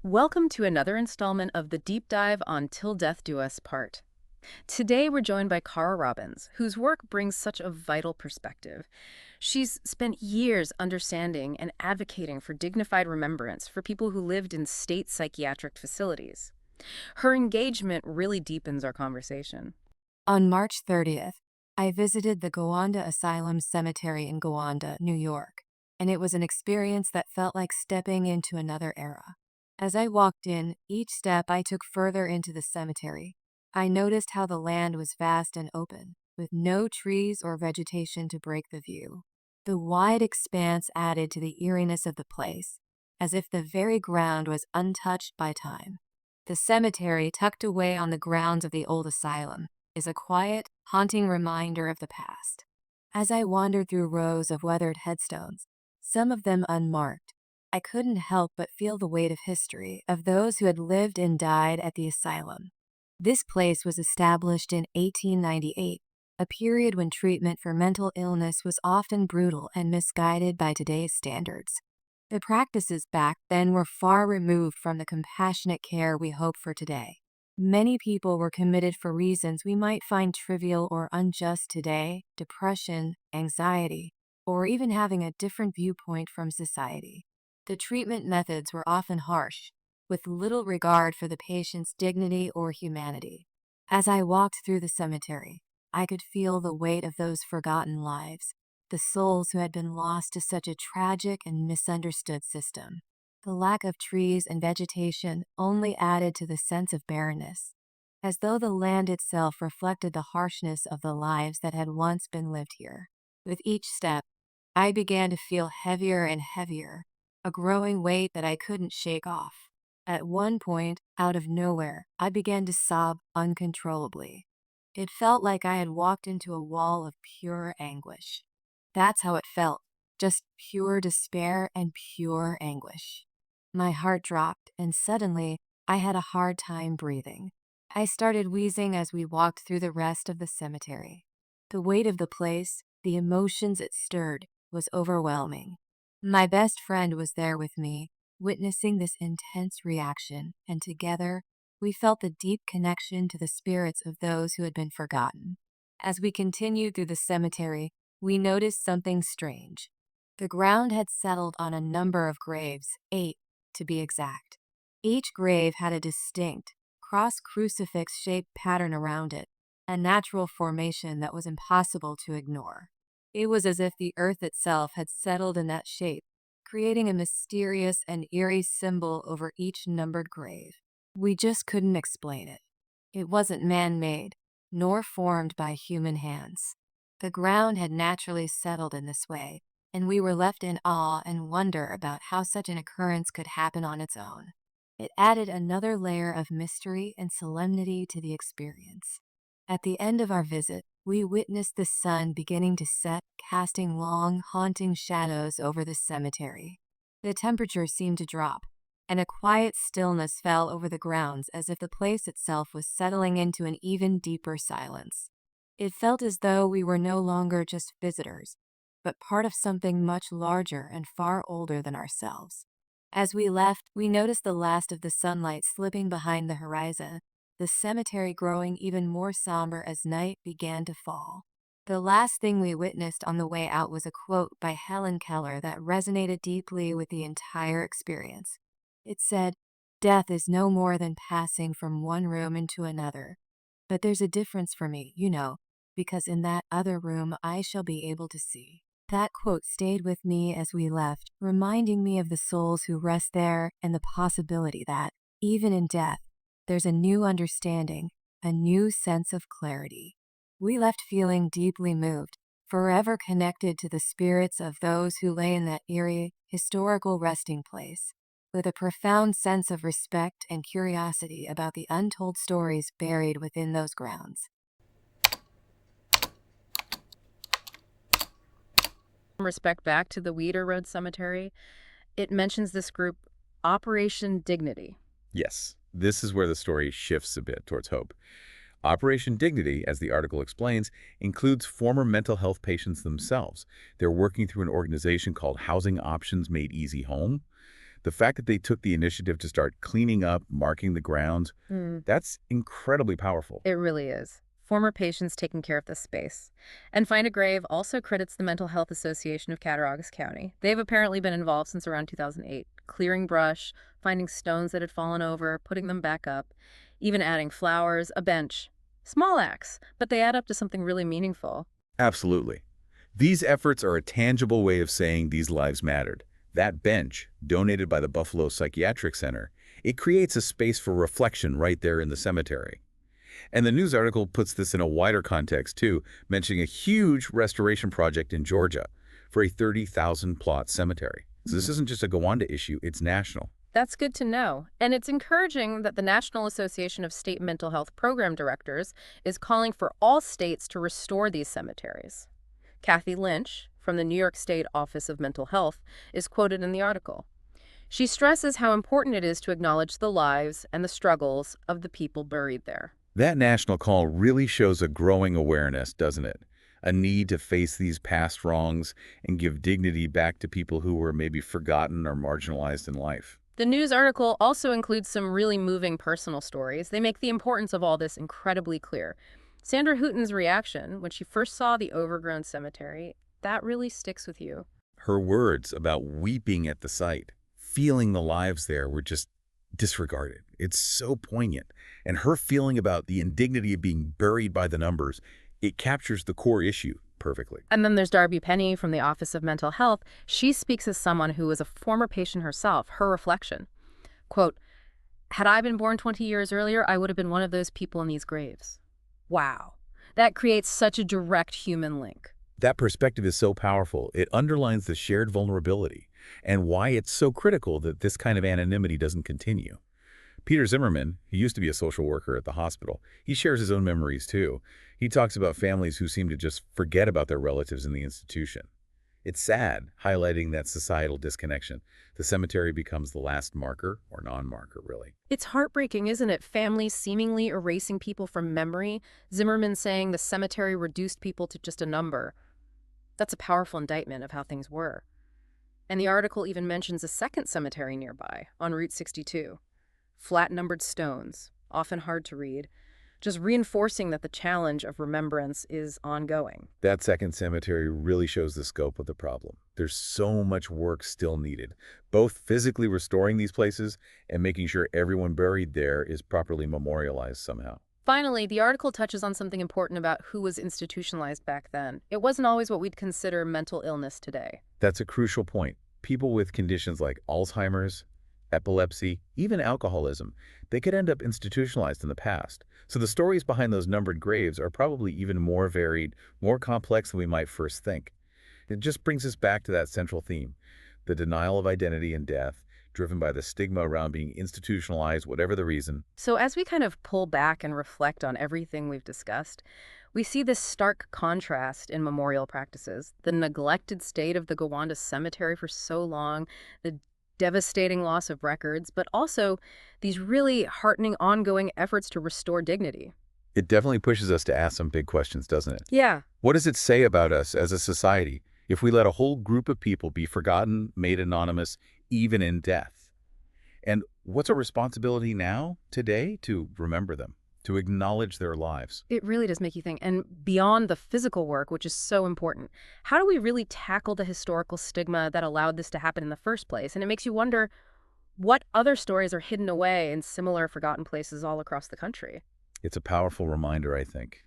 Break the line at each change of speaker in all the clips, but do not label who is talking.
Welcome to another installment of the deep dive on Till Death Do Us Part. Today we're joined by Robbins, whose work brings such a vital perspective. She's spent years understanding and advocating for dignified remembrance for people who lived in state psychiatric facilities. Her engagement really deepens our conversation.
On March 30th, I visited the Gowanda Asylum Cemetery in Gowanda, New York, and it was an experience that felt like stepping into another era. As I walked in, each step I took further into the cemetery, I noticed how the land was vast and open, with no trees or vegetation to break the view. The wide expanse added to the eeriness of the place, as if the very ground was untouched by time. The cemetery, tucked away on the grounds of the old asylum, is a quiet, haunting reminder of the past. As I wandered through rows of weathered headstones, some of them unmarked, I couldn't help but feel the weight of history of those who had lived and died at the asylum. This place was established in 1898, a period when treatment for mental illness was often brutal and misguided by today's standards. The practices back then were far removed from the compassionate care we hope for today. Many people were committed for reasons we might find trivial or unjust today: depression, anxiety, or even having a different viewpoint from society. The treatment methods were often harsh, with little regard for the patient's dignity or humanity. As I walked through the cemetery, I could feel the weight of those forgotten lives, the souls who had been lost to such a tragic and misunderstood system. The lack of trees and vegetation only added to the sense of barrenness, as though the land itself reflected the harshness of the lives that had once been lived here. With each step, I began to feel heavier and heavier, a growing weight that I couldn't shake off. At one point, out of nowhere, I began to sob uncontrollably. It felt like I had walked into a wall of pure anguish. That's how it felt, just pure despair and pure anguish. My heart dropped, and suddenly I had a hard time breathing. I started wheezing as we walked through the rest of the cemetery. The weight of the place, the emotions it stirred, was overwhelming. My best friend was there with me, witnessing this intense reaction, and together we felt the deep connection to the spirits of those who had been forgotten. As we continued through the cemetery, we noticed something strange. The ground had settled on a number of graves, 8 to be exact. Each grave had a distinct, cross-crucifix-shaped pattern around it, a natural formation that was impossible to ignore. It was as if the earth itself had settled in that shape, creating a mysterious and eerie symbol over each numbered grave. We just couldn't explain it. It wasn't man-made, nor formed by human hands. The ground had naturally settled in this way, and we were left in awe and wonder about how such an occurrence could happen on its own. It added another layer of mystery and solemnity to the experience. At the end of our visit, we witnessed the sun beginning to set, casting long, haunting shadows over the cemetery. The temperature seemed to drop, and a quiet stillness fell over the grounds as if the place itself was settling into an even deeper silence. It felt as though we were no longer just visitors, but part of something much larger and far older than ourselves. As we left, we noticed the last of the sunlight slipping behind the horizon, the cemetery growing even more somber as night began to fall. The last thing we witnessed on the way out was a quote by Helen Keller that resonated deeply with the entire experience. It said, "Death is no more than passing from one room into another. But there's a difference for me, because in that other room I shall be able to see." That quote stayed with me as we left, reminding me of the souls who rest there and the possibility that, even in death, there's a new understanding, a new sense of clarity. We left feeling deeply moved, forever connected to the spirits of those who lay in that eerie, historical resting place, with a profound sense of respect and curiosity about the untold stories buried within those grounds.
Respect back to the Weeder Road Cemetery, it mentions this group, Operation Dignity.
Yes, this is where the story shifts a bit towards hope. Operation Dignity, as the article explains, includes former mental health patients themselves. They're working through an organization called Housing Options Made Easy Home. The fact that they took the initiative to start cleaning up, marking the grounds, that's incredibly powerful.
It really is. Former patients taking care of this space. And Find a Grave also credits the Mental Health Association of Cattaraugus County. They've apparently been involved since around 2008, clearing brush, finding stones that had fallen over, putting them back up, even adding flowers, a bench. Small acts, but they add up to something really meaningful.
Absolutely. These efforts are a tangible way of saying these lives mattered. That bench, donated by the Buffalo Psychiatric Center, it creates a space for reflection right there in the cemetery. And the news article puts this in a wider context, too, mentioning a huge restoration project in Georgia for a 30,000-plot cemetery. So this isn't just a Gowanda issue, it's national.
That's good to know. And it's encouraging that the National Association of State Mental Health Program Directors is calling for all states to restore these cemeteries. Kathy Lynch, from the New York State Office of Mental Health, is quoted in the article. She stresses how important it is to acknowledge the lives and the struggles of the people buried there.
That national call really shows a growing awareness, doesn't it? A need to face these past wrongs and give dignity back to people who were maybe forgotten or marginalized in life.
The news article also includes some really moving personal stories. They make the importance of all this incredibly clear. Sandra Houghton's reaction when she first saw the overgrown cemetery, that really sticks with you.
Her words about weeping at the site, feeling the lives there were just disregarded. It's so poignant. And her feeling about the indignity of being buried by the numbers, it captures the core issue perfectly.
And then there's Darby Penny from the Office of Mental Health. She speaks as someone who was a former patient herself. Her reflection, quote, "Had I been born 20 years earlier, I would have been one of those people in these graves." Wow. That creates such a direct human link.
That perspective is so powerful. It underlines the shared vulnerability and why it's so critical that this kind of anonymity doesn't continue. Peter Zimmerman, who used to be a social worker at the hospital, he shares his own memories too. He talks about families who seem to just forget about their relatives in the institution. It's sad, highlighting that societal disconnection. The cemetery becomes the last marker, or non-marker, really.
It's heartbreaking, isn't it? Families seemingly erasing people from memory. Zimmerman saying the cemetery reduced people to just a number. That's a powerful indictment of how things were. And the article even mentions a second cemetery nearby, on Route 62. Flat-numbered stones, often hard to read, just reinforcing that the challenge of remembrance is ongoing.
That second cemetery really shows the scope of the problem. There's so much work still needed, both physically restoring these places and making sure everyone buried there is properly memorialized somehow.
Finally, the article touches on something important about who was institutionalized back then. It wasn't always what we'd consider mental illness today.
That's a crucial point. People with conditions like Alzheimer's, epilepsy, even alcoholism, they could end up institutionalized in the past. So the stories behind those numbered graves are probably even more varied, more complex than we might first think. It just brings us back to that central theme, the denial of identity and death, driven by the stigma around being institutionalized, whatever the reason.
So as we kind of pull back and reflect on everything we've discussed, we see this stark contrast in memorial practices. The neglected state of the Gowanda Cemetery for so long, the devastating loss of records, but also these really heartening ongoing efforts to restore dignity.
It definitely pushes us to ask some big questions, doesn't it?
Yeah.
What does it say about us as a society if we let a whole group of people be forgotten, made anonymous, even in death? And what's our responsibility now, today, to remember them, to acknowledge their lives?
It really does make you think. And beyond the physical work, which is so important, how do we really tackle the historical stigma that allowed this to happen in the first place? And it makes you wonder what other stories are hidden away in similar forgotten places all across the country.
It's a powerful reminder, I think,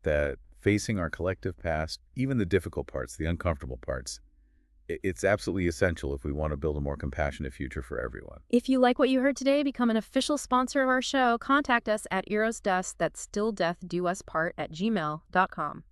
that facing our collective past, even the difficult parts, the uncomfortable parts, it's absolutely essential if we want to build a more compassionate future for everyone.
If you like what you heard today, become an official sponsor of our show. Contact us at erosdust, that's still death do us part, @gmail.com.